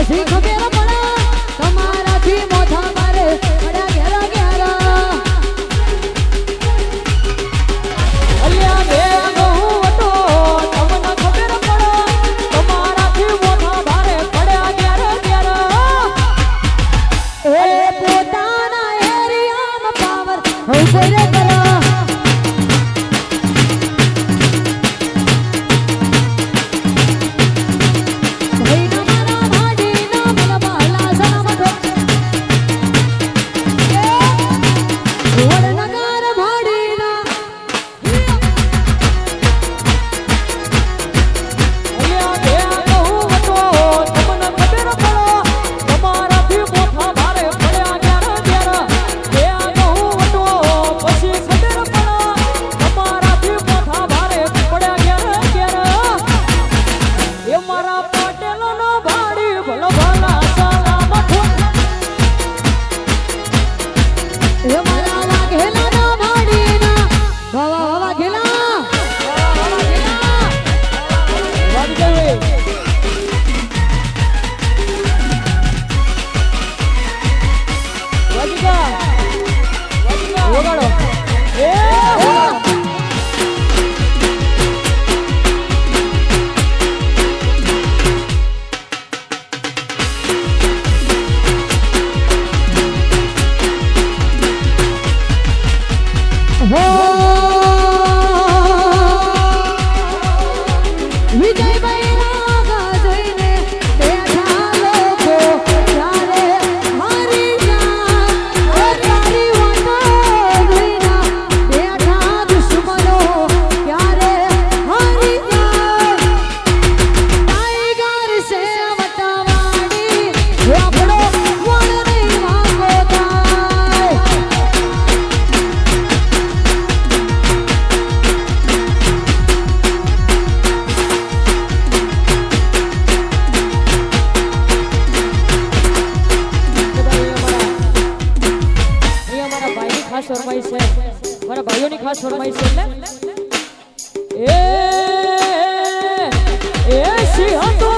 પછી ખબર પડે તમારાથી મોઢા મારે પડ્યા ઘેરા ઘેરા અલ્યા બે ગહું વટો તમને ખબર પડે તમારાથી મોઢા મારે પડ્યા ઘેરા ઘેરા એ પોતાના એરિયામાં પાવર ઉભરે કરા મારા ભાઈઓની ખાસ ફરમાઈશ છે એટલે એ સિંહ તો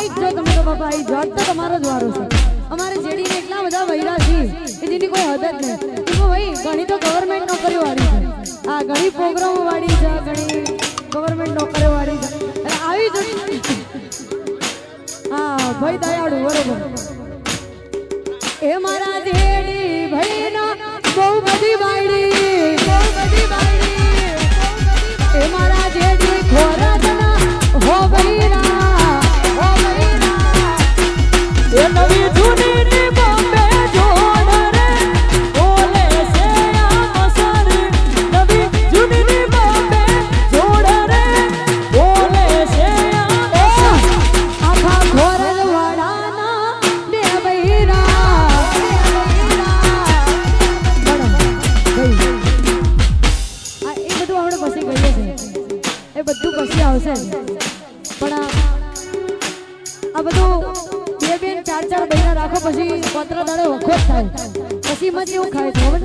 આઈ જ જો તમે તો બાપા આઈ જો તો તમારો જ વારો છે અમારે જેડીને એટલા બધા વૈરા છે કે જેની કોઈ હદ જ નહીં તો ભાઈ ઘણી તો ગવર્નમેન્ટ નોકરીઓ વાળી છે આ ઘણી પ્રોગ્રામો વાળી છે ઘણી ગવર્નમેન્ટ નોકરીઓ વાળી છે અને આવી જ હા ભાઈ દયાળુ બરોબર એ મારા જેડી ભાઈના બહુ બધી બાયડી એ મારા જેડી ખોરાકના હો બૈરા એ નવી જૂની ની બોમ્બે જોડ રે બોલે છે આ મસારી નવી જૂની ની બોમ્બે જોડ રે બોલે છે આખા ખોરલ વાડાના બે બૈરા એ બધું આપણે પછી કહીએ છીએ એ બધું પછી આવશે પણ આ બધું બે ચાર બૈરા રાખો પછી પત્ર દાડે વખો જ થાય પછી મત એવું ખાય ખબર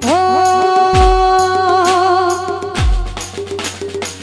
હો